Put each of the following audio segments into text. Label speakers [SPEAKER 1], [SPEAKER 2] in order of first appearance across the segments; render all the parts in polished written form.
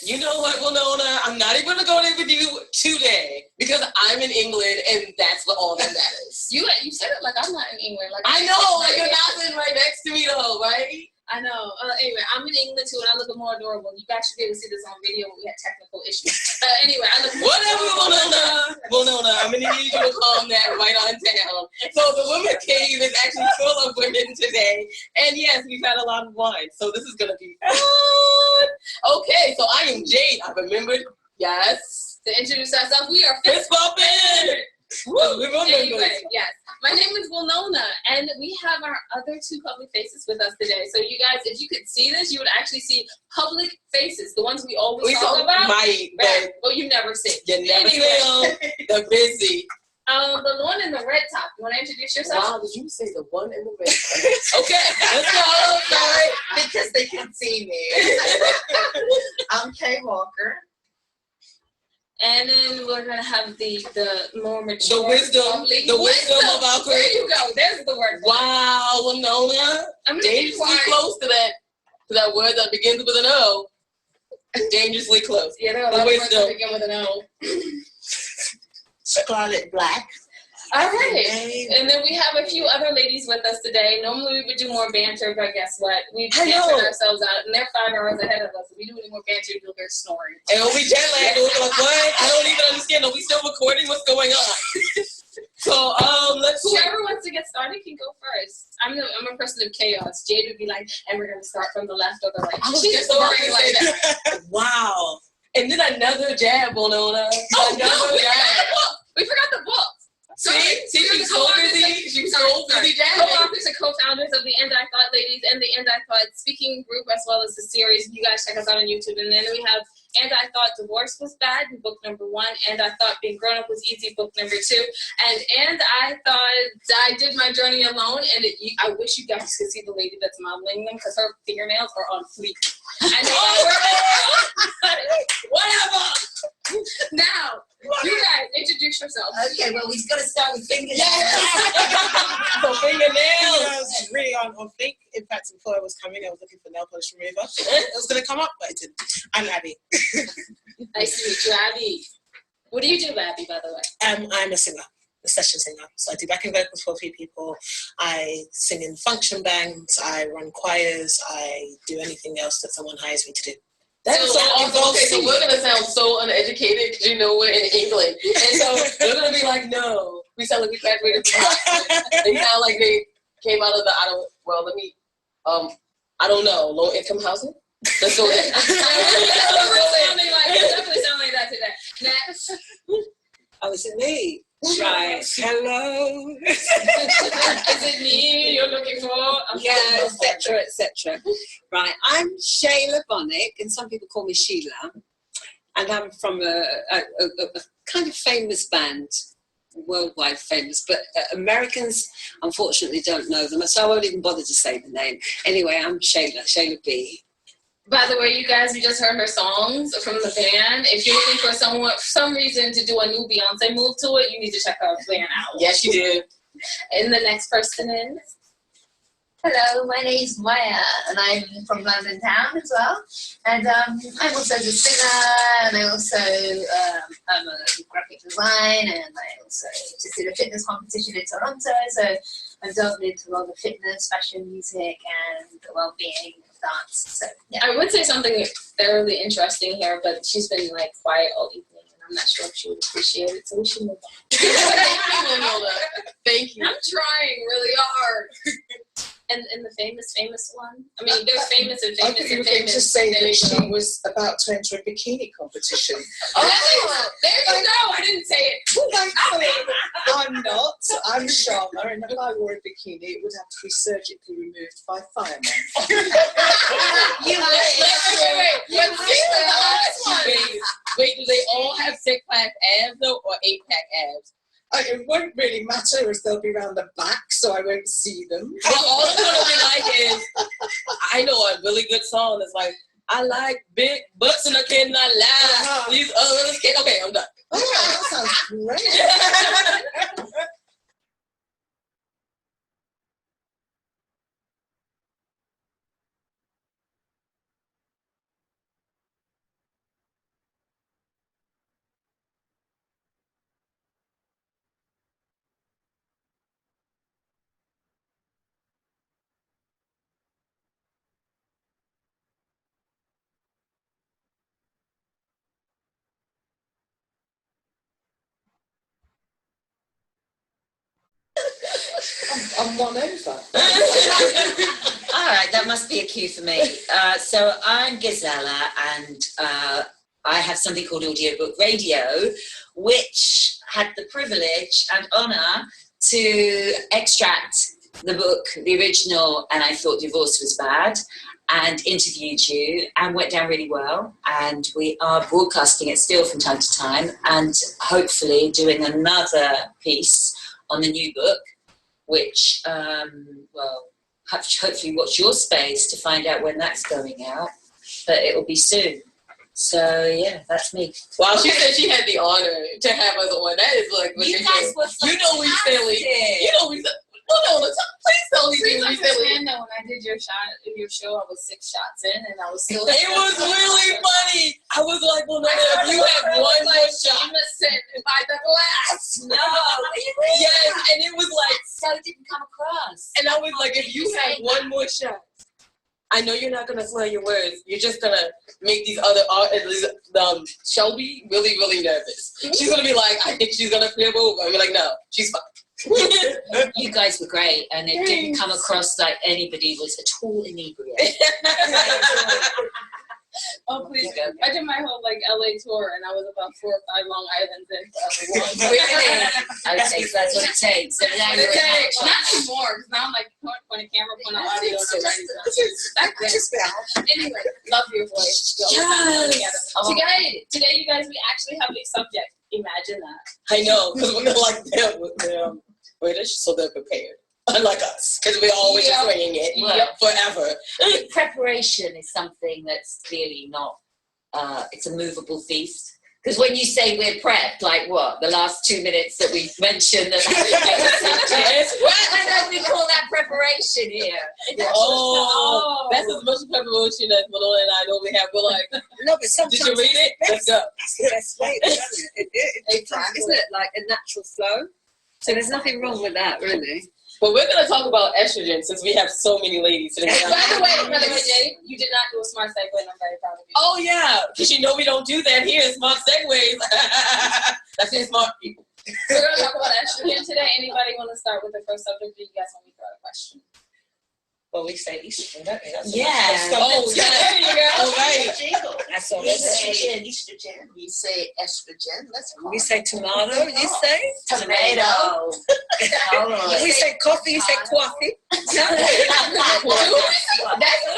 [SPEAKER 1] You know what, Winona? I'm not even going to go there with you today because I'm in England and that's all that matters.
[SPEAKER 2] You said it like I'm not in England. Like
[SPEAKER 1] I know, like you're not sitting right next to me though, right?
[SPEAKER 2] I know. Anyway, I'm in England too, and I look more adorable. You guys should be able to see this on video, but we had technical issues. Anyway, I look more
[SPEAKER 1] adorable. Winona, I'm going to need you to calm that right on down. So the women cave is actually full of women today, and yes, we've had a lot of wine, so this is going to be fun. Okay, so I am Jade. I remembered. Yes.
[SPEAKER 2] To introduce ourselves, we are
[SPEAKER 1] fist bumping.
[SPEAKER 2] Anyway, yes. My name is Winona, and we have our other two public faces with us today. So you guys, if you could see this, you would actually see public faces, the ones we always talk about. But you never see.
[SPEAKER 1] You never see them. They're busy.
[SPEAKER 2] The one in the red top. You want to introduce yourself?
[SPEAKER 1] Wow, did you say the one in the red top? Okay, let's go.
[SPEAKER 3] Sorry, because they can't see me. I'm Kay Walker.
[SPEAKER 2] And then we're gonna have the more mature,
[SPEAKER 1] the wisdom of our career.
[SPEAKER 2] There you go. There's the word.
[SPEAKER 1] Wow, Winona. I'm dangerously close to that word that begins with an O. Dangerously close.
[SPEAKER 2] Yeah, there are a lot of words that begin with an O.
[SPEAKER 3] Scarlet Black.
[SPEAKER 2] All right. And then we have a few other ladies with us today. Normally we would do more banter, but guess what? We've bantered ourselves out, and they're 5 hours ahead of us. If we do any more banter, you'll hear snoring.
[SPEAKER 1] And we'll be jet lagged. We'll be like, what? I don't even understand. Are we still recording? What's going on? So,
[SPEAKER 2] whoever wants to get started can go first. I'm a person of chaos. Jade would be like, and we're gonna start from the left or the right. She's boring like that.
[SPEAKER 1] Wow. And then another jab, Winona.
[SPEAKER 2] We forgot the book.
[SPEAKER 1] See, she's so busy. She's so busy jabbing.
[SPEAKER 2] Co-authors and co-founders of the And I Thought Ladies and the And I Thought speaking group, as well as the series. You guys check us out on YouTube. And then we have And I Thought Divorce Was Bad, book number 1. And I Thought Being Grown Up Was Easy, book number 2. And I Thought I Did My Journey Alone. And I wish you guys could see the lady that's modeling them because her fingernails are on fleek. I know. Whatever. Now, you guys, introduce yourselves.
[SPEAKER 3] Okay, well, we've got to start with fingernails.
[SPEAKER 1] So fingernails.
[SPEAKER 4] Really on fleek. In fact, before I was coming, I was looking for nail polish remover. It was going to come up, but it didn't. I'm Abby.
[SPEAKER 2] Nice to meet you, Abby. What do you do, Abby, by the way?
[SPEAKER 4] I'm a singer, a session singer. So I do backing vocals for a few people. I sing in function bands. I run choirs. I do anything else that someone hires me to do.
[SPEAKER 1] That is so awesome. Okay, so we're gonna sound so uneducated because you know we're in England, and so they're gonna be like, "No, we sound like we graduated from Oxford." They sound like they came out of the I don't know, low income housing. Let's go there.
[SPEAKER 2] It definitely sound like that today. Next.
[SPEAKER 5] Oh, is it me? Right. Hello.
[SPEAKER 2] Is it me you're looking for?
[SPEAKER 5] Yeah, etc. Right. I'm Shayla Bonnick, and some people call me Shelia. And I'm from a kind of famous band, worldwide famous, but Americans unfortunately don't know them, so I won't even bother to say the name. Anyway, I'm Shayla B.
[SPEAKER 2] By the way, you guys, we just heard her songs from the band. If you're looking for some reason to do a new Beyonce move to it, you need to check her band out.
[SPEAKER 1] Yes, you do.
[SPEAKER 2] And the next person is?
[SPEAKER 6] Hello, my name is Maya, and I'm from London town as well. And I'm also the singer, and I also I'm a graphic design, and I also just did a fitness competition in Toronto. So I've delved into a lot of fitness, fashion, music, and well-being, dance. So yeah.
[SPEAKER 2] I would say something thoroughly interesting here, but she's been like quiet all evening. I'm not sure if she would appreciate it, so we should move on.
[SPEAKER 1] Thank you.
[SPEAKER 2] I'm trying really hard. And the famous one? I mean, there's famous and famous.
[SPEAKER 3] I think you were going to say that she was about to enter a bikini competition.
[SPEAKER 2] Oh, there you go. I didn't say it.
[SPEAKER 3] Thankfully, I'm not. I'm Shayna, and if I wore a bikini, it would have to be surgically removed by firemen.
[SPEAKER 1] Wait, do they all have six-pack abs though, or 8-pack abs?
[SPEAKER 3] It won't really matter as they'll be around the back, so I won't see them.
[SPEAKER 1] Well, all it's gonna be like is, I know a really good song that's like, I like big butts and I cannot lie. These others can't. Okay, I'm done.
[SPEAKER 3] Oh, that sounds great. and won over.
[SPEAKER 7] All right, that must be a cue for me. So I'm Ghizela, and I have something called Audiobook Radio, which had the privilege and honour to extract the book, the original, and I Thought Divorce Was Bad, and interviewed you, and went down really well. And we are broadcasting it still from time to time, and hopefully doing another piece on the new book, which, hopefully watch your space to find out when that's going out, but it will be soon. So yeah, that's me.
[SPEAKER 1] Wow, she said she had the honor to have us on. That is like
[SPEAKER 7] You
[SPEAKER 1] ridiculous.
[SPEAKER 7] guys were
[SPEAKER 1] You know we silly. You know we silly. No, please tell me
[SPEAKER 2] Please
[SPEAKER 1] we silly.
[SPEAKER 2] understand that when I did your show, I was 6 shots in, and I was still.
[SPEAKER 1] It was really funny. I was like, well, no, if you have one more shot.
[SPEAKER 2] Jameson by the glass.
[SPEAKER 7] No, really?
[SPEAKER 1] Yes, and it was like,
[SPEAKER 7] So it didn't come across.
[SPEAKER 1] and I was like, if you have one more shot, I know you're not gonna slur your words. You're just gonna make these other Shelby really, really nervous. She's gonna be like, I think she's gonna flip over. I'm like, no, she's fine.
[SPEAKER 7] You guys were great, and it didn't come across like anybody was at all inebriated.
[SPEAKER 2] Oh, please. I did my whole LA tour, and I was about 4 or 5 Long Islands in.
[SPEAKER 7] I think that's what it takes. So now you're
[SPEAKER 2] Not anymore, because now I'm like point a camera, point an audio. Anyway, love your voice. Today, you guys, we actually have a subject. Imagine that.
[SPEAKER 1] I know, because we're like them. British, so they're prepared. Unlike us, because we're always just winging it forever.
[SPEAKER 7] Preparation is something that's clearly not, it's a movable feast. Because when you say we're prepped, like what? The last 2 minutes that we mentioned, that I don't we call that preparation here.
[SPEAKER 1] That's as much preparation as Malone and I normally have. We're like,
[SPEAKER 3] No, but sometimes
[SPEAKER 1] did you read it? Let's go.
[SPEAKER 3] that's the best way, isn't it? Isn't it like a natural flow? So there's nothing wrong with that, really.
[SPEAKER 1] But we're going to talk about estrogen since we have so many ladies today.
[SPEAKER 2] By the way, Jade, you did not do a smart segue, and I'm very proud of you.
[SPEAKER 1] Oh, yeah, because you know we don't do that here. Smart segues. That's in smart people.
[SPEAKER 2] We're going to talk about estrogen today. Anybody want to start with the first subject, or you guys want me to throw a question?
[SPEAKER 4] Well, we say estrogen, don't we? That's
[SPEAKER 7] Yeah.
[SPEAKER 1] Oh, yeah, there you go. All right.
[SPEAKER 4] That's all.
[SPEAKER 7] Estrogen.
[SPEAKER 6] You say estrogen. Let's
[SPEAKER 3] We say tomato, you say?
[SPEAKER 7] Tomato.
[SPEAKER 3] We say coffee, you say coffee.
[SPEAKER 1] That's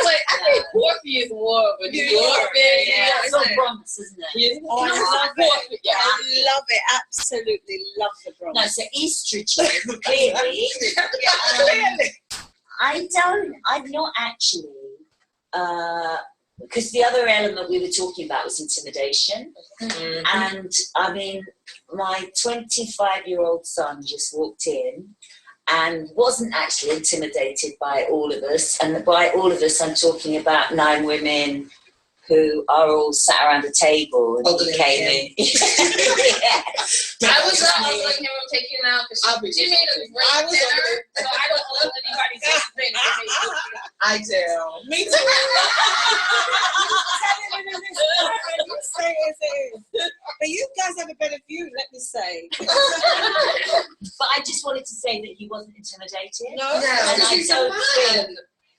[SPEAKER 1] like, I think coffee is more of a New York thing.
[SPEAKER 7] Yeah, it's all Bronx, isn't it?
[SPEAKER 1] Oh, I love coffee. Yeah.
[SPEAKER 3] I love it, absolutely love the Bronx.
[SPEAKER 7] No, so estrogen, clearly.
[SPEAKER 3] Clearly.
[SPEAKER 7] I'm not actually, because the other element we were talking about was intimidation. And I mean, my 25-year-old son just walked in and wasn't actually intimidated by all of us. And by all of us, I'm talking about 9 women who are all sat around a table and he came in.
[SPEAKER 2] I was letting him take you out because she made a great dinner, so I don't owe anybody anything.
[SPEAKER 1] I do.
[SPEAKER 3] Me too. Say it as it is. But you guys have a better view, let me say.
[SPEAKER 7] But I just wanted to say that he wasn't intimidated.
[SPEAKER 3] No,
[SPEAKER 7] And I don't think.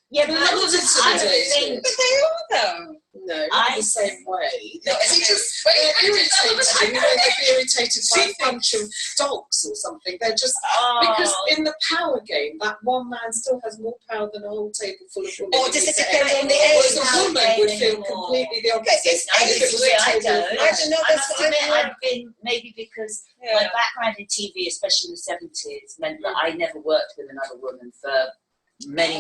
[SPEAKER 7] Yeah, but I don't think.
[SPEAKER 3] But they are though.
[SPEAKER 1] No, not the same way. No,
[SPEAKER 3] Is it
[SPEAKER 1] just
[SPEAKER 3] irritated?
[SPEAKER 1] You know, they're irritated by a bunch of dogs or something. They're just because in the power game, that one man still has more power than a whole table full of women.
[SPEAKER 3] Or does it depend on the age?
[SPEAKER 1] The woman would feel completely the opposite.
[SPEAKER 7] I don't know.
[SPEAKER 3] That's what
[SPEAKER 7] I've been maybe because my background in TV, especially in the 70s, meant that I never worked with another woman for many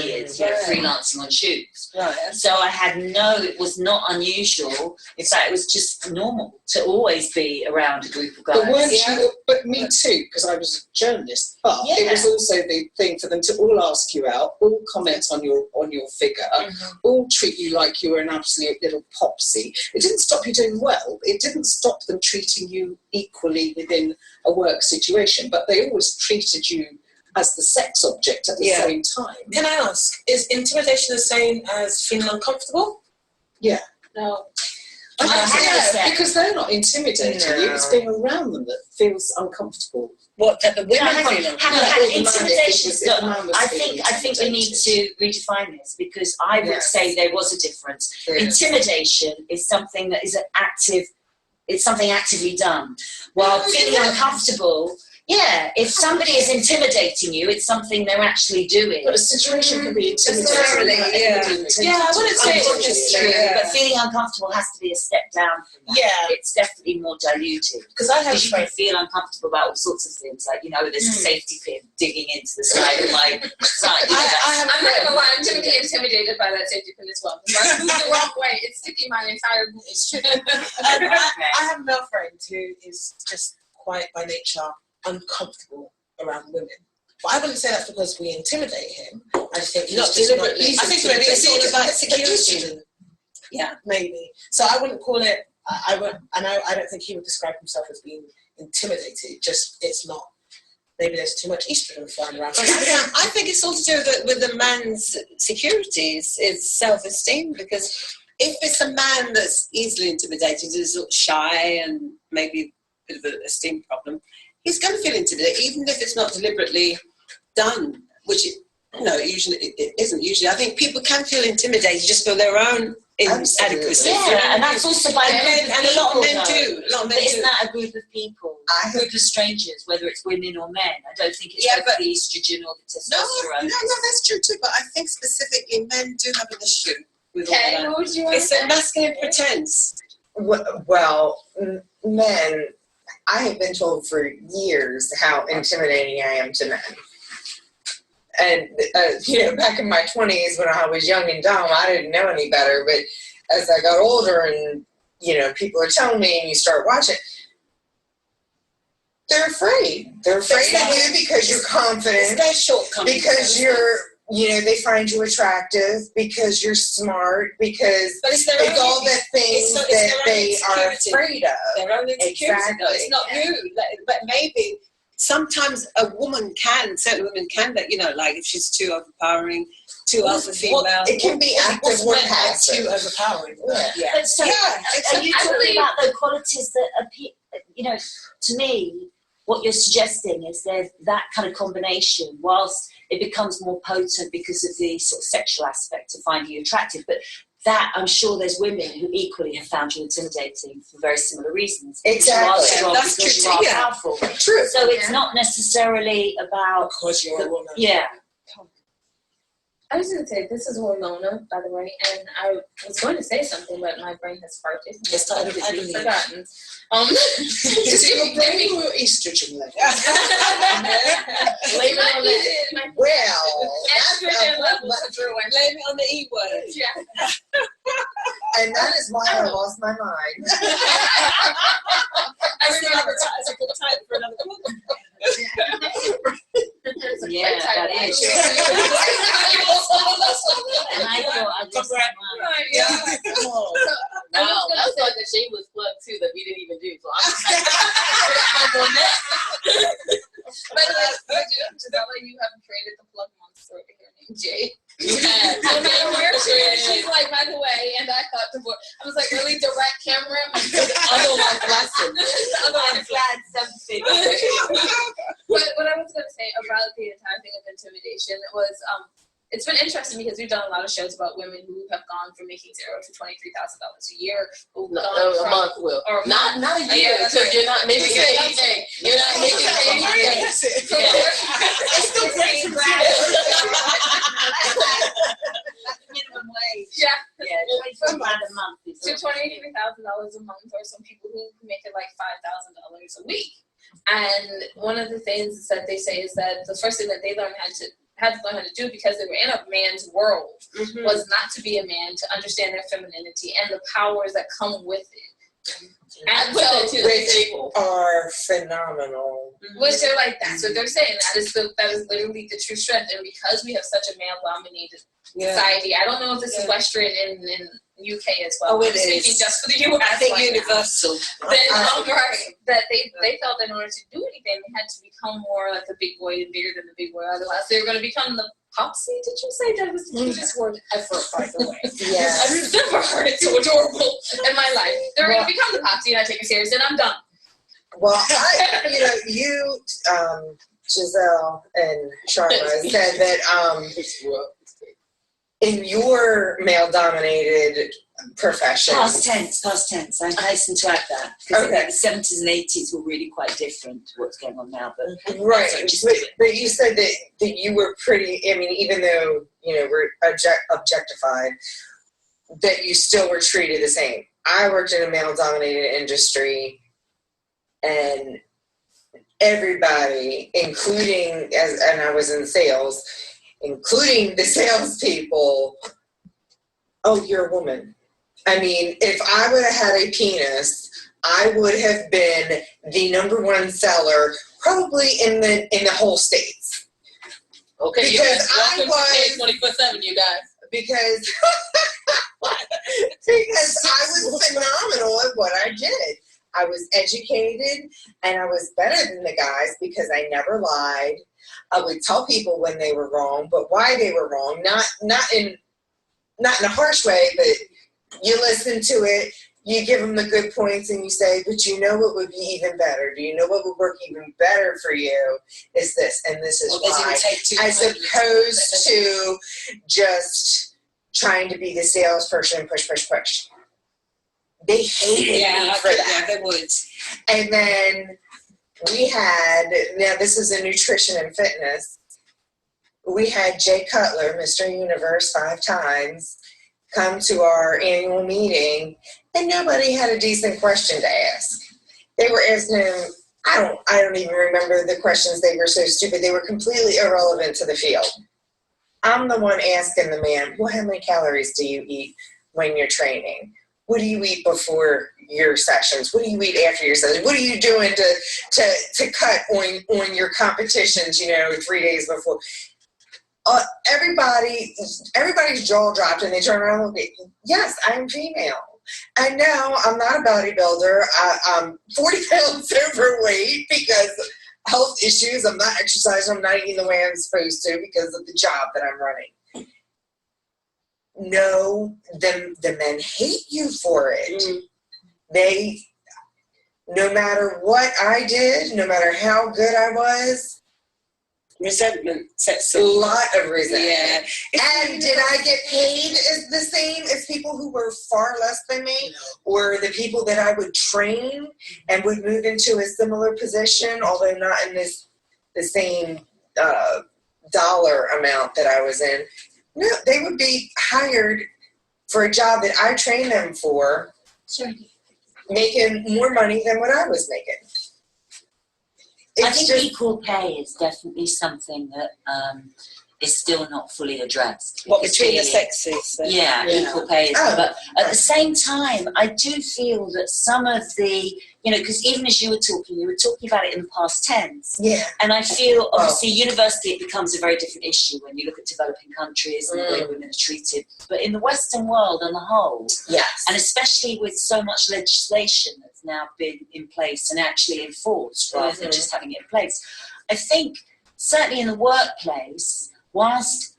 [SPEAKER 7] years, freelancing on shoots.
[SPEAKER 3] Right.
[SPEAKER 7] So it was not unusual. In fact, it was just normal to always be around a group of guys.
[SPEAKER 1] But weren't you, but me too, because I was a journalist. But it was also the thing for them to all ask you out, all comment on your figure, all treat you like you were an absolute little popsy. It didn't stop you doing well. It didn't stop them treating you equally within a work situation. But they always treated you as the sex object at the same time.
[SPEAKER 4] Can I ask, is intimidation the same as feeling uncomfortable?
[SPEAKER 1] Yeah.
[SPEAKER 2] No.
[SPEAKER 1] I
[SPEAKER 7] 100%.
[SPEAKER 3] because they're not intimidating you. It's being around them that feels uncomfortable.
[SPEAKER 5] What that the women
[SPEAKER 7] hang on.
[SPEAKER 5] feel?
[SPEAKER 7] Intimidation. I think we need to redefine this, because I would say there was a difference. Intimidation is something that is it's something actively done. While feeling uncomfortable, if somebody is intimidating you, it's something they're actually doing.
[SPEAKER 3] But a situation can be intimidating.
[SPEAKER 7] I wouldn't say it's true, but feeling uncomfortable has to be a step down from that.
[SPEAKER 4] Yeah.
[SPEAKER 7] It's definitely more diluted.
[SPEAKER 4] Because
[SPEAKER 7] you can feel uncomfortable about all sorts of things, like, there's a safety pin digging into the side of my side.
[SPEAKER 2] I'm not gonna lie, I'm gonna be intimidated by that safety pin as well. If I move the wrong way, it's sticking my entire
[SPEAKER 4] I have a male friend who is just quite by nature uncomfortable around women. But I wouldn't say that's because we intimidate him. I just think
[SPEAKER 3] Not deliberately.
[SPEAKER 4] I think maybe it's all about security.
[SPEAKER 5] Yeah,
[SPEAKER 4] maybe. So I wouldn't call it. I don't think he would describe himself as being intimidated. Just it's not. Maybe there's too much estrogen flying around.
[SPEAKER 5] I think it's all to do with the man's securities, it's self-esteem, because if it's a man that's easily intimidated, is shy and maybe a bit of an esteem problem, he's going to feel intimidated, even if it's not deliberately done, which usually it isn't. Usually, I think people can feel intimidated just for their own inadequacy.
[SPEAKER 7] Yeah, and that's also by
[SPEAKER 5] a lot of men do.
[SPEAKER 7] Isn't that a group of people, a group of strangers, whether it's women or men? I don't think it's both the estrogen or the testosterone.
[SPEAKER 5] No, that's true too. But I think specifically men do have an issue with all
[SPEAKER 2] Okay,
[SPEAKER 5] that.
[SPEAKER 2] what would you want to
[SPEAKER 5] It's
[SPEAKER 2] say?
[SPEAKER 5] a masculine pretense.
[SPEAKER 8] Well, men, I have been told for years how intimidating I am to men. And, back in my 20s when I was young and dumb, I didn't know any better. But as I got older and, people are telling me and you start watching, they're afraid. They're afraid of you because you're confident, because you're, they find you attractive, because you're smart, because it's all the things that they are afraid of.
[SPEAKER 5] Their own insecurity.
[SPEAKER 8] Exactly.
[SPEAKER 5] It's not you. But maybe sometimes a woman certain women can, like if she's too overpowering, too alpha female.
[SPEAKER 8] It can be active or passive.
[SPEAKER 4] Too overpowering.
[SPEAKER 8] Yeah.
[SPEAKER 7] But so, are you talking about the qualities that appear, to me, what you're suggesting is there's that kind of combination, whilst it becomes more potent because of the sort of sexual aspect of finding you attractive. But that, I'm sure there's women who equally have found you intimidating for very similar reasons.
[SPEAKER 8] Exactly.
[SPEAKER 7] You are strong
[SPEAKER 5] That's
[SPEAKER 7] because
[SPEAKER 5] true,
[SPEAKER 7] you are
[SPEAKER 5] yeah.
[SPEAKER 7] powerful.
[SPEAKER 8] True.
[SPEAKER 7] So it's not necessarily about...
[SPEAKER 4] Because you're a woman.
[SPEAKER 7] Yeah.
[SPEAKER 2] I was going to say, this is Ramona, by the way, and I was going to say something, but my brain has farted.
[SPEAKER 4] It's
[SPEAKER 2] Completely forgotten.
[SPEAKER 3] Is it your brain or estrogen level?
[SPEAKER 2] Blame it on that.
[SPEAKER 8] Well,
[SPEAKER 2] Estrogen levels through and
[SPEAKER 5] Blame it on the E word.
[SPEAKER 2] yeah.
[SPEAKER 8] and that is why I lost my mind.
[SPEAKER 5] It's a good time for another program.
[SPEAKER 7] Yeah, that is. And I thought I'd just...
[SPEAKER 2] Yeah.
[SPEAKER 1] Wow,
[SPEAKER 2] I was
[SPEAKER 1] that was
[SPEAKER 2] gonna
[SPEAKER 1] like a shameless plug too that we didn't even do. So I'm just like,
[SPEAKER 2] By the way, Ghizela, you have created the plug monster over here named Jay.
[SPEAKER 1] yeah,
[SPEAKER 2] No matter where she is, she's like, by the way, and I thought I was like, really direct camera.
[SPEAKER 1] otherwise lesson.
[SPEAKER 7] I'm glad something.
[SPEAKER 2] But what I was going to say about the entire thing of intimidation was, it's been interesting because we've done a lot of shows about women who have gone from making $0 to $23,000 a year.
[SPEAKER 1] A month, Will.
[SPEAKER 2] Or
[SPEAKER 1] Not a year,
[SPEAKER 2] that's
[SPEAKER 1] because
[SPEAKER 2] right.
[SPEAKER 1] you're not making anything. You're not making anything.
[SPEAKER 7] It's still pretty minimum wage.
[SPEAKER 2] Yeah.
[SPEAKER 7] Yeah, $23 a month.
[SPEAKER 2] To $23,000 a month, or some people who make it like $5,000 a week. And one of the things that they say is that the first thing that they had to learn how to do, because they were in a man's world, was not to be a man, to understand their femininity and the powers that come with it. And so,
[SPEAKER 8] Which are phenomenal.
[SPEAKER 2] which they're like, that's what they're saying. That is literally the true strength. And because we have such a male-dominated society, I don't know if this is Western in UK as well.
[SPEAKER 5] Oh, it
[SPEAKER 2] I'm speaking
[SPEAKER 5] is.
[SPEAKER 2] just for the US.
[SPEAKER 5] I think
[SPEAKER 2] right now.
[SPEAKER 5] universal.
[SPEAKER 2] That they felt in order to do anything, they had to become more like a big boy and bigger than the big boy. Otherwise, they were going to become the
[SPEAKER 3] Popsy, did you say that was the cutest word ever, by the way?
[SPEAKER 8] Yeah.
[SPEAKER 1] I've never heard it so adorable in my life. They're going to become the Popsy, and I take it serious, and I'm done.
[SPEAKER 8] Well, you, Giselle and Sharma said that in your male-dominated profession.
[SPEAKER 7] Past tense. I hasten to add that because the 70s and 80s were really quite different to what's going on now. But
[SPEAKER 8] right, but you said that you were pretty. I mean, even though we're objectified, that you still were treated the same. I worked in a male-dominated industry, and everybody, including and I was in sales. Including the salespeople, oh, you're a woman. I mean, if I would have had a penis, I would have been the #1 seller, probably in the whole States.
[SPEAKER 1] Okay,
[SPEAKER 8] because I was
[SPEAKER 1] 24/7, you guys.
[SPEAKER 8] Because I was phenomenal at what I did. I was educated, and I was better than the guys because I never lied. I would tell people when they were wrong, but why they were wrong. Not in a harsh way, but you listen to it, you give them the good points, and you say, but you know what would be even better? Do you know what would work even better for you? Is this, and this is why. As opposed to just trying to be the salesperson and push. They hated me for that.
[SPEAKER 5] They would.
[SPEAKER 8] And then we had, now this is in nutrition and fitness, we had Jay Cutler, Mr. Universe 5 times, come to our annual meeting, and nobody had a decent question to ask. They were asking him, I don't even remember the questions. They were so stupid. They were completely irrelevant to the field. I'm the one asking the man, well, how many calories do you eat when you're training? What do you eat before your sessions? What do you eat after your sessions? What are you doing to cut on your competitions, 3 days before? Everybody's jaw dropped, and they turn around and look at me. Yes, I'm female. And no, I'm not a bodybuilder. I'm 40 pounds overweight because health issues. I'm not exercising. I'm not eating the way I'm supposed to because of the job that I'm running. No, the men hate you for it. They, no matter what I did, no matter how good I was,
[SPEAKER 5] resentment sets
[SPEAKER 8] a lot of resentment.
[SPEAKER 5] Yeah.
[SPEAKER 8] And did I get paid as the same as people who were far less than me, or the people that I would train and would move into a similar position, although not in the same dollar amount that I was in? No, they would be hired for a job that I trained them for, making more money than what I was making.
[SPEAKER 7] I think equal pay is definitely something that is still not fully addressed.
[SPEAKER 5] What, between the sexes?
[SPEAKER 7] Yeah, equal pay is. But at the same time, I do feel that some of the, because even as you were talking about it in the past tense.
[SPEAKER 8] Yeah.
[SPEAKER 7] And I feel, obviously, universally it becomes a very different issue when you look at developing countries and the way women are treated. But in the Western world on the whole,
[SPEAKER 8] yes,
[SPEAKER 7] and especially with so much legislation that's now been in place and actually enforced rather than just having it in place, I think certainly in the workplace, whilst,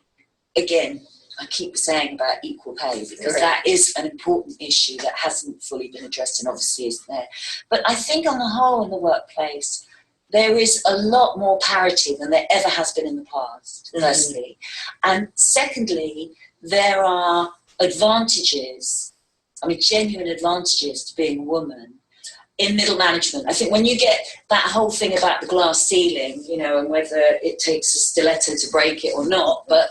[SPEAKER 7] again, I keep saying about equal pay because that is an important issue that hasn't fully been addressed and obviously isn't there. But I think on the whole in the workplace, there is a lot more parity than there ever has been in the past, firstly. And secondly, there are advantages, genuine advantages to being a woman in middle management. I think when you get that whole thing about the glass ceiling, and whether it takes a stiletto to break it or not, but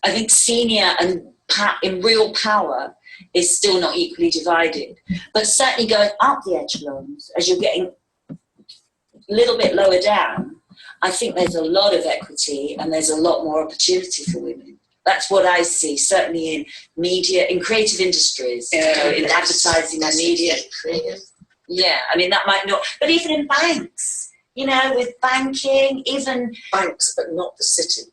[SPEAKER 7] I think senior and in real power is still not equally divided. But certainly going up the echelons, as you're getting a little bit lower down, I think there's a lot of equity and there's a lot more opportunity for women. That's what I see, certainly in media, in creative industries, in advertising and media. Yeah, that might not, but even in banks, with banking, even...
[SPEAKER 3] Banks, but not the city.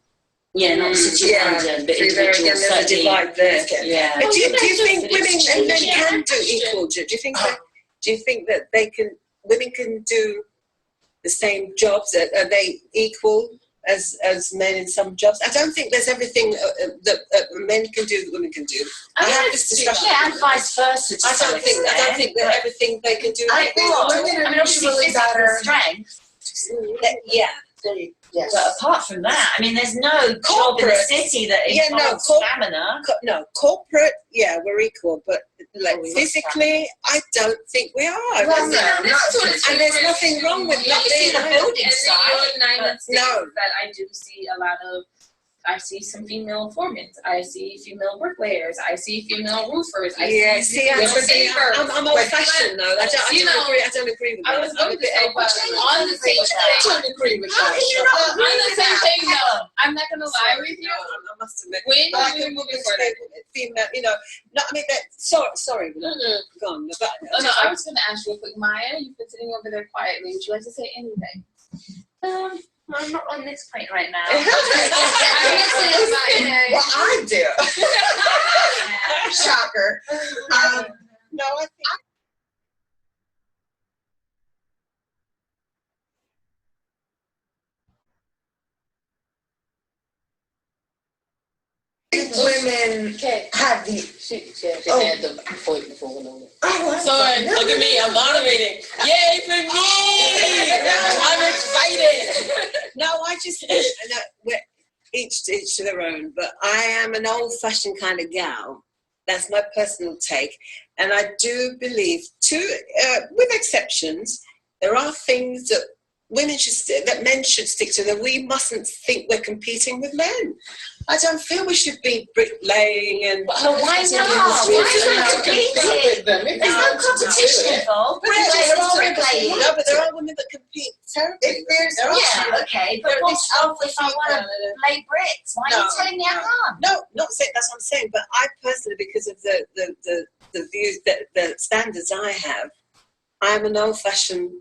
[SPEAKER 7] Yeah, not the city of London, but individuals
[SPEAKER 5] there's a divide there.
[SPEAKER 7] Yeah.
[SPEAKER 5] But do you think women and men can do equal? Do you think that women can do the same jobs? Are they equal? as men in some jobs. I don't think there's everything that men can do that women can do. I have this discussion.
[SPEAKER 7] Yeah, and vice versa.
[SPEAKER 5] I don't think that everything they can do.
[SPEAKER 8] I think women are usually better.
[SPEAKER 7] Strength.
[SPEAKER 5] Yeah.
[SPEAKER 8] Yes.
[SPEAKER 7] But apart from that, I mean, there's no job in the city that involves stamina.
[SPEAKER 5] Corporate, yeah, we're equal, but like physically, I don't think we are.
[SPEAKER 8] Well, no,
[SPEAKER 5] and there's nothing wrong with not being
[SPEAKER 2] the building
[SPEAKER 5] side.
[SPEAKER 2] that I do see a lot of. I see some female foremen. I see female bricklayers. I see female roofers. I'm old-fashioned though. I don't agree with that. I was going to say, but on the same thing.
[SPEAKER 3] I don't agree with that.
[SPEAKER 2] On the same thing, though. I'm not going to lie with you.
[SPEAKER 5] I must admit.
[SPEAKER 2] When
[SPEAKER 5] I
[SPEAKER 2] you
[SPEAKER 5] can
[SPEAKER 2] move
[SPEAKER 5] female, no, I mean that. Sorry, go on. But
[SPEAKER 2] I was going to ask you real quick, Maya. You've been sitting over there quietly. Would you like to say anything?
[SPEAKER 6] I'm not on this point right now.
[SPEAKER 8] Well, I do. Shocker.
[SPEAKER 5] No, I think.
[SPEAKER 8] Women have the.
[SPEAKER 1] Sorry, look at me, I'm moderating. Yay for me! I'm excited.
[SPEAKER 5] No, I just we're each to their own. But I am an old-fashioned kind of gal. That's my personal take, and I do believe, with exceptions, there are things that men should stick to. That we mustn't think we're competing with men. I don't feel we should be bricklaying and.
[SPEAKER 7] But why not? Why not competing? There's no competition involved.
[SPEAKER 5] No, but there are women that compete terribly.
[SPEAKER 7] Okay, but what's up if I want to lay bricks? Why are you telling me I can't?
[SPEAKER 5] No, not saying that's what I'm saying. But I personally, because of the views the standards I have, I'm an old-fashioned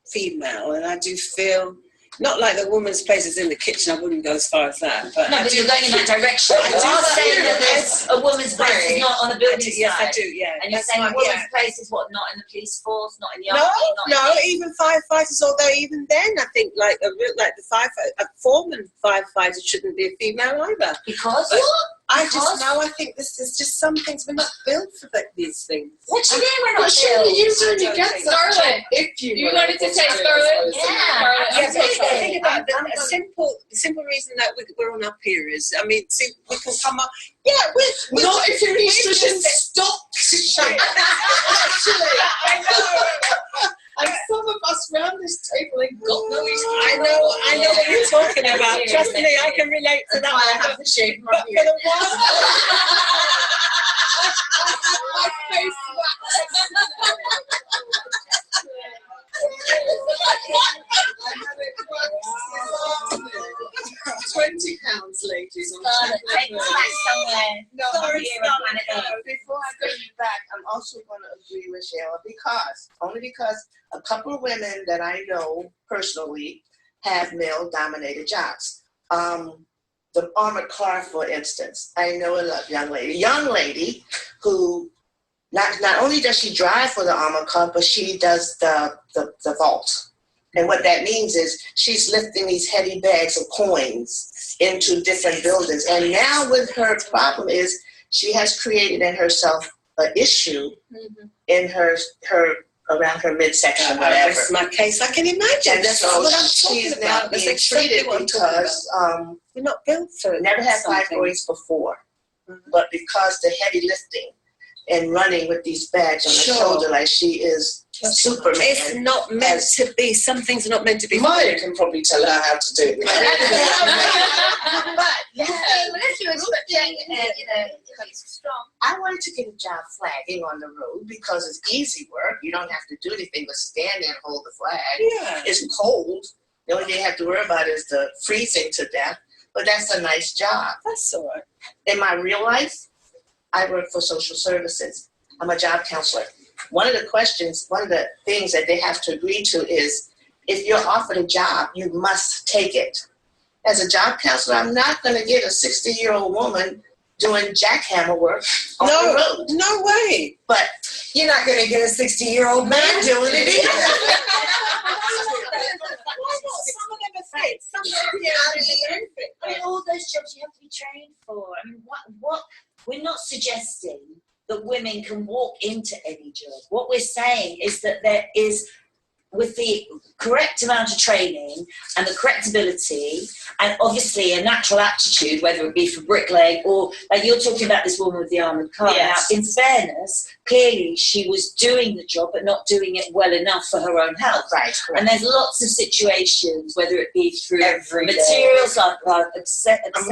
[SPEAKER 5] female, and I do feel not like the woman's place is in the kitchen. I wouldn't go as far as that. But
[SPEAKER 7] no, but you're going in that direction. You are saying that there's a woman's place is not on the building side.
[SPEAKER 5] Yes, I do. Yeah,
[SPEAKER 7] and you're saying a woman's place is what? Not in the police force, not in the
[SPEAKER 5] army.
[SPEAKER 7] No,
[SPEAKER 5] even firefighters. Although even then, I think like a foreman firefighter shouldn't be a female either.
[SPEAKER 7] Because
[SPEAKER 5] I think this is just some things we're not built for these things.
[SPEAKER 7] What do you mean we're not built?
[SPEAKER 3] You get Scarlett. If you
[SPEAKER 2] wanted to say Scarlett,
[SPEAKER 5] I think about the simple reason that we're on up here is, I mean, see, we can come up. Yeah, we're
[SPEAKER 3] not if you're estrogen stocks. Actually,
[SPEAKER 5] I know.
[SPEAKER 3] And some of us round this table ain't got no estrogen.
[SPEAKER 5] I know what you're talking about. Trust me, I can relate to that.
[SPEAKER 3] I have to shave my
[SPEAKER 5] beard. For the one,
[SPEAKER 3] my face waxes. 20 pounds, ladies.
[SPEAKER 8] Before I bring you back, I'm also going to agree with Shelia because a couple of women that I know personally have male-dominated jobs. The armored car, for instance. I know a young lady who not only does she drive for the armored car, but she does the vault. And what that means is she's lifting these heavy bags of coins into different buildings. And now with her problem is she has created in herself an issue in her around her midsection, whatever.
[SPEAKER 5] That's my case. I can imagine.
[SPEAKER 8] And
[SPEAKER 5] that's
[SPEAKER 8] so
[SPEAKER 5] what I'm
[SPEAKER 8] she's
[SPEAKER 5] talking
[SPEAKER 8] now
[SPEAKER 5] about.
[SPEAKER 8] being
[SPEAKER 5] That's
[SPEAKER 8] treated
[SPEAKER 5] exactly
[SPEAKER 8] because
[SPEAKER 5] we're not built for it.
[SPEAKER 8] Never had fibroids before, but because the heavy lifting and running with these bags on her shoulder like she is Superman.
[SPEAKER 5] It's not meant to be. Some things are not meant to be.
[SPEAKER 3] Maya can probably tell her how to do it.
[SPEAKER 6] But if you expect strong.
[SPEAKER 8] I wanted to get a job flagging on the road because it's easy work. You don't have to do anything but stand there and hold the flag.
[SPEAKER 5] Yeah.
[SPEAKER 8] It's cold. The only thing you have to worry about is the freezing to death. But that's a nice job.
[SPEAKER 5] That's all right.
[SPEAKER 8] In my real life, I work for social services. I'm a job counselor. One of the things that they have to agree to is if you're offered a job, you must take it. As a job counselor, I'm not going to get a 60-year-old woman doing jackhammer work on the road.
[SPEAKER 5] No way.
[SPEAKER 8] But you're not going to get a 60-year-old man doing it either.
[SPEAKER 5] Some of them are
[SPEAKER 7] say,
[SPEAKER 3] I mean,
[SPEAKER 7] all those jobs you have to be trained for. I mean, what we're not suggesting that women can walk into any job. What we're saying is that there is, with the correct amount of training and the correct ability, and obviously a natural aptitude, whether it be for bricklaying or, like you're talking about this woman with the armoured car.
[SPEAKER 3] Yes.
[SPEAKER 7] Now, in fairness, clearly she was doing the job but not doing it well enough for her own health.
[SPEAKER 8] Right.
[SPEAKER 7] And there's lots of situations, whether it be through
[SPEAKER 8] Every
[SPEAKER 7] materials like obsessive.
[SPEAKER 3] I
[SPEAKER 7] I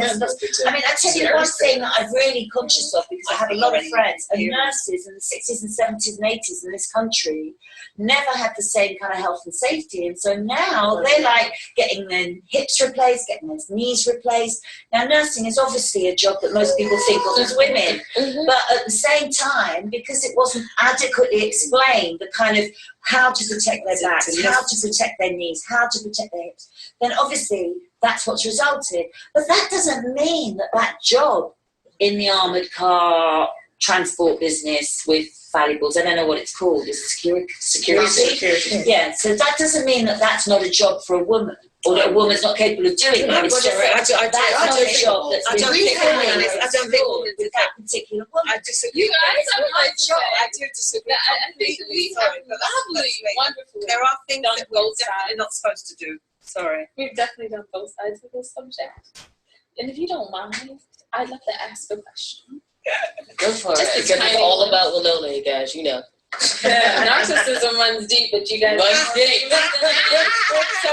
[SPEAKER 7] mean, I tell you one thing that I'm really conscious of, because I have a lot of friends, and nurses in the 60s and 70s and 80s in this country never had the same kind of health and safety. And so now they're like getting their hips replaced, getting their knees replaced. Now, nursing is obviously a job that most people think of as women. But at the same time, because it wasn't adequately explained, the kind of how to protect their backs, how to protect their knees, how to protect their hips, then obviously that's what's resulted. But that doesn't mean that that job in the armoured car transport business with valuables, I don't know what it's called, is security? Yeah, so that doesn't mean that that's not a job for a woman, or that a woman's not capable of doing it. It's just that's not a job that's been defined with that particular woman.
[SPEAKER 3] I disagree.
[SPEAKER 2] You guys have
[SPEAKER 3] I
[SPEAKER 2] like job.
[SPEAKER 3] do disagree.
[SPEAKER 2] I think we have lovely, wonderful.
[SPEAKER 3] There are things
[SPEAKER 2] done
[SPEAKER 3] that we're
[SPEAKER 2] both
[SPEAKER 3] definitely
[SPEAKER 2] sides.
[SPEAKER 3] not supposed to do. Sorry.
[SPEAKER 2] We've definitely done both sides of this subject. And if you don't mind, I'd love to ask a question.
[SPEAKER 1] Go for it.
[SPEAKER 2] Just a
[SPEAKER 1] Because it's
[SPEAKER 2] tiny
[SPEAKER 1] all
[SPEAKER 2] one.
[SPEAKER 1] about Winona, you guys, you know.
[SPEAKER 2] Yeah, narcissism runs deep, but you guys
[SPEAKER 1] Runs deep.
[SPEAKER 2] so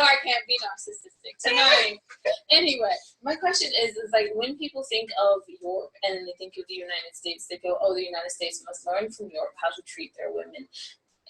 [SPEAKER 2] I can't be narcissistic tonight. Anyway, my question is like when people think of Europe and they think of the United States, they go, oh, the United States must learn from Europe how to treat their women.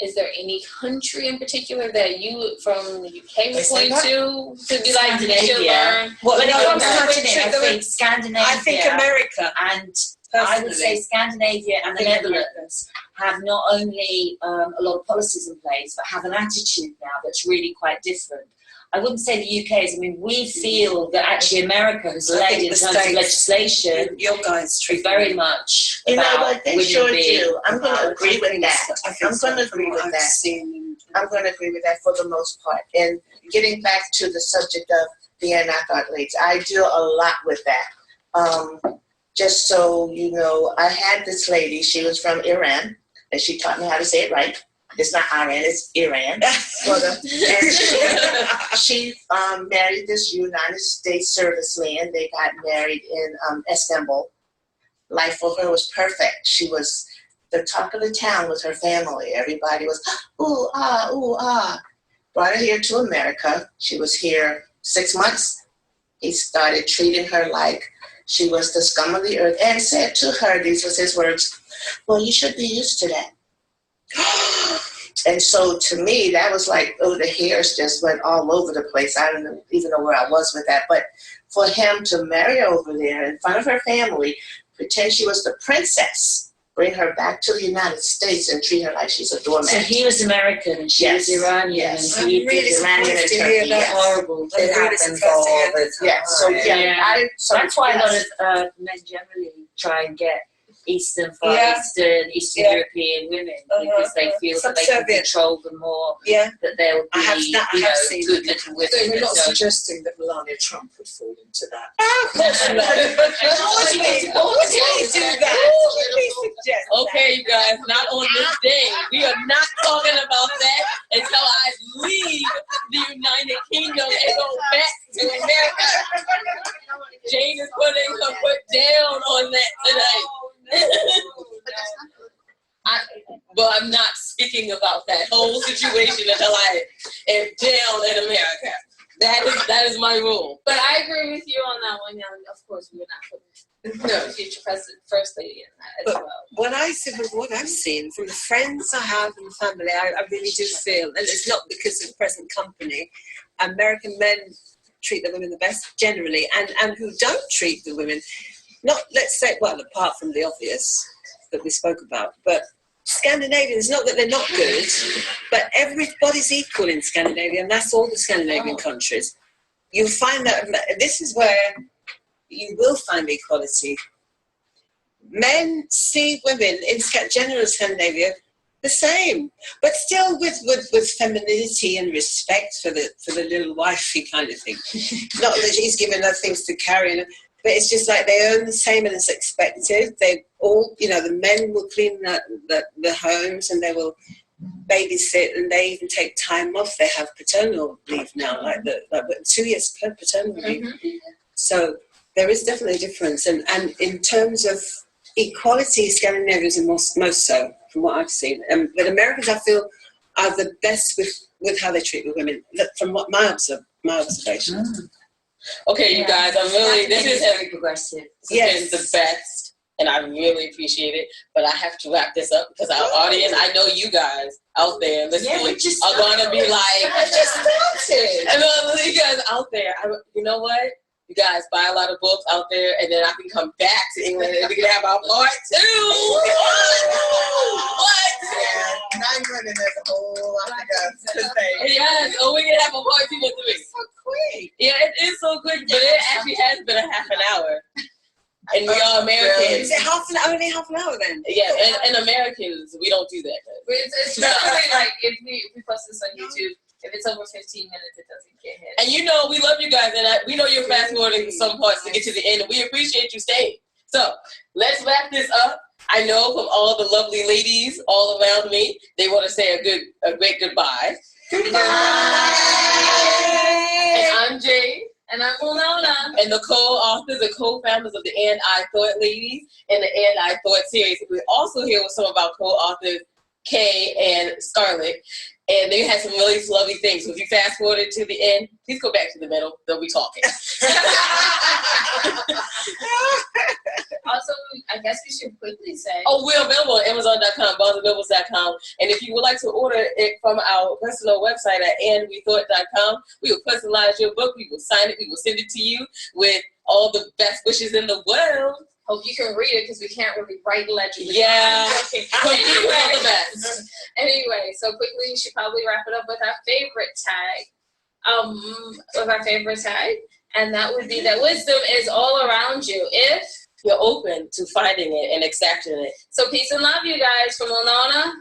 [SPEAKER 2] Is there any country in particular that you from the UK would point to be like, you should learn?
[SPEAKER 7] When it comes
[SPEAKER 3] how
[SPEAKER 7] to
[SPEAKER 3] to
[SPEAKER 7] women,
[SPEAKER 3] treat
[SPEAKER 7] I
[SPEAKER 3] the
[SPEAKER 7] think Scandinavia.
[SPEAKER 3] I think America.
[SPEAKER 7] And I would say Scandinavia and the
[SPEAKER 3] think
[SPEAKER 7] Netherlands have not only a lot of policies in place, but have an attitude now that's really quite different. I wouldn't say the UK is. I mean, we feel that actually America has led in terms of legislation.
[SPEAKER 3] Your guys treat
[SPEAKER 7] Very much.
[SPEAKER 8] You know
[SPEAKER 7] about
[SPEAKER 8] what? They
[SPEAKER 7] women
[SPEAKER 8] sure
[SPEAKER 7] being
[SPEAKER 8] do. I'm going to agree with that. I'm going to agree with
[SPEAKER 3] I've
[SPEAKER 8] that.
[SPEAKER 3] seen.
[SPEAKER 8] I'm going to agree with that for the most part. And getting back to the subject of the athletes, I do a lot with that. Just so you know, I had this lady. She was from Iran, and she taught me how to say it right. It's not Iran, it's Iran. And she married this United States serviceman. They got married in Istanbul. Life for her was perfect. She was the talk of the town with her family. Everybody was, ooh, ah, ooh, ah. Brought her here to America. She was here 6 months. He started treating her like she was the scum of the earth and said to her, these was his words, well, you should be used to that. And so to me, that was like, oh, the hairs just went all over the place. I don't even know where I was with that. But for him to marry her over there in front of her family, pretend she was the princess, bring her back to the United States and treat her like she's a doormat.
[SPEAKER 7] So he was American and she was Iranian.
[SPEAKER 8] Yes.
[SPEAKER 7] And he
[SPEAKER 3] I'm really
[SPEAKER 7] was Iranian
[SPEAKER 3] surprised
[SPEAKER 7] and
[SPEAKER 3] to hear
[SPEAKER 7] Turkey.
[SPEAKER 3] that.
[SPEAKER 7] Yes. Horrible.
[SPEAKER 3] I'm really
[SPEAKER 8] happens
[SPEAKER 3] surprised to
[SPEAKER 8] all
[SPEAKER 3] hear
[SPEAKER 8] the time. Yeah, so
[SPEAKER 7] Yeah. That's why a lot of men generally try and get Eastern, Far Eastern, Eastern European women because they feel that they can control them more.
[SPEAKER 3] Yeah.
[SPEAKER 7] That they'll be,
[SPEAKER 3] I have seen
[SPEAKER 7] good little women.
[SPEAKER 3] We're not
[SPEAKER 7] So-
[SPEAKER 3] suggesting that Melania Trump would fall into that.
[SPEAKER 8] Of course not.
[SPEAKER 3] Would we do that? Would we suggest
[SPEAKER 1] Okay, you guys, not on this day. We are not talking about that until I leave the United Kingdom and go back to America. Jane is putting her foot down on that tonight. But I'm not speaking about that whole situation until I am down in America. That is my rule.
[SPEAKER 2] But I agree with you on that one. And of course, we're not putting the future president, first lady in that as well.
[SPEAKER 3] What I've seen from the friends I have and the family, I really do feel, and it's not because of present company, American men treat the women the best generally, and who don't treat the women, not, let's say, well, apart from the obvious that we spoke about, but Scandinavians, not that they're not good, but everybody's equal in Scandinavia, and that's all the Scandinavian countries. You'll find that this is where you will find equality. Men see women in general Scandinavia
[SPEAKER 5] The same, but still with femininity and respect for the little wifey kind of thing. Not that she's given her things to carry, but it's just like they earn the same and it's expected. They all, the men will clean the homes and they will babysit, and they even take time off. They have paternal leave now, like 2 years per paternal leave. So there is definitely a difference, and in terms of equality, Scandinavians are most so, from what I've seen. But Americans, I feel, are the best with how they treat the women, from what my observation.
[SPEAKER 1] Okay, you guys, this is
[SPEAKER 7] very progressive.
[SPEAKER 1] This has been the best, and I really appreciate it. But I have to wrap this up because our audience, I know you guys out there listening, are gonna be like,
[SPEAKER 8] I just started.
[SPEAKER 1] and you guys out there, you know what? You guys buy a lot of books out there, and then I can come back to England and we can have our part 2. What?
[SPEAKER 8] Yeah, 9 women, there's a whole lot to go.
[SPEAKER 1] Yes, we can have a part 2 or 3.
[SPEAKER 8] So quick.
[SPEAKER 1] Yeah, it is so quick, but it actually has been a half an hour. And we are Americans.
[SPEAKER 5] Is it only half an hour then?
[SPEAKER 1] Yeah, and Americans, we don't do that.
[SPEAKER 2] But it's definitely like if we post this on YouTube, if it's over 15 minutes, it doesn't get hit.
[SPEAKER 1] And we love you guys, and we know you're fast forwarding some parts to get to the end, and we appreciate you staying. So let's wrap this up. I know from all the lovely ladies all around me, they want to say a great goodbye.
[SPEAKER 8] Goodbye.
[SPEAKER 1] And I'm Jay.
[SPEAKER 2] And I'm Winona.
[SPEAKER 1] And the co-authors and co-founders of the And I Thought Ladies and the And I Thought series. We're also here with some of our co-authors, Kay and Scarlett. And they had some really lovely things. So if you fast forward to the end, please go back to the middle. They'll be talking.
[SPEAKER 2] Also, I guess we should quickly say.
[SPEAKER 1] Oh, we're available on Amazon.com, BarnesandNobles.com. And if you would like to order it from our personal website at andwethought.com, we will personalize your book. We will sign it. We will send it to you with all the best wishes in the world.
[SPEAKER 2] Hope you can read it because we can't really write legibly.
[SPEAKER 1] Yeah.
[SPEAKER 2] Anyway, so quickly we should probably wrap it up with our favorite tag. And that would be that wisdom is all around you if
[SPEAKER 1] you're open to finding it and accepting it.
[SPEAKER 2] So peace and love, you guys, from Winona.